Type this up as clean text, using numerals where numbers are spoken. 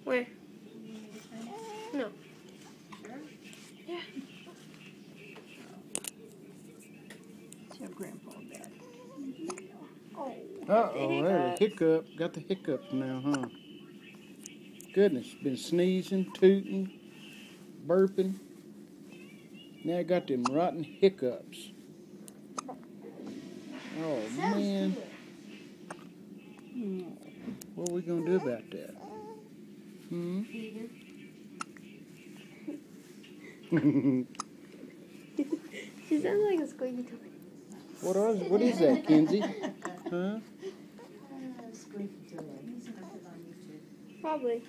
Where? No. Yeah. Tell Grandpa about it. Oh. Uh-oh, there's a hiccup. Got the hiccups now, huh? Goodness, been sneezing, tooting, burping. Now I got them rotten hiccups. Oh, man. What are we going to do about that? She sounds like a squeaky toy. What is that, Kenzie? Huh? Squeaky toy. Probably.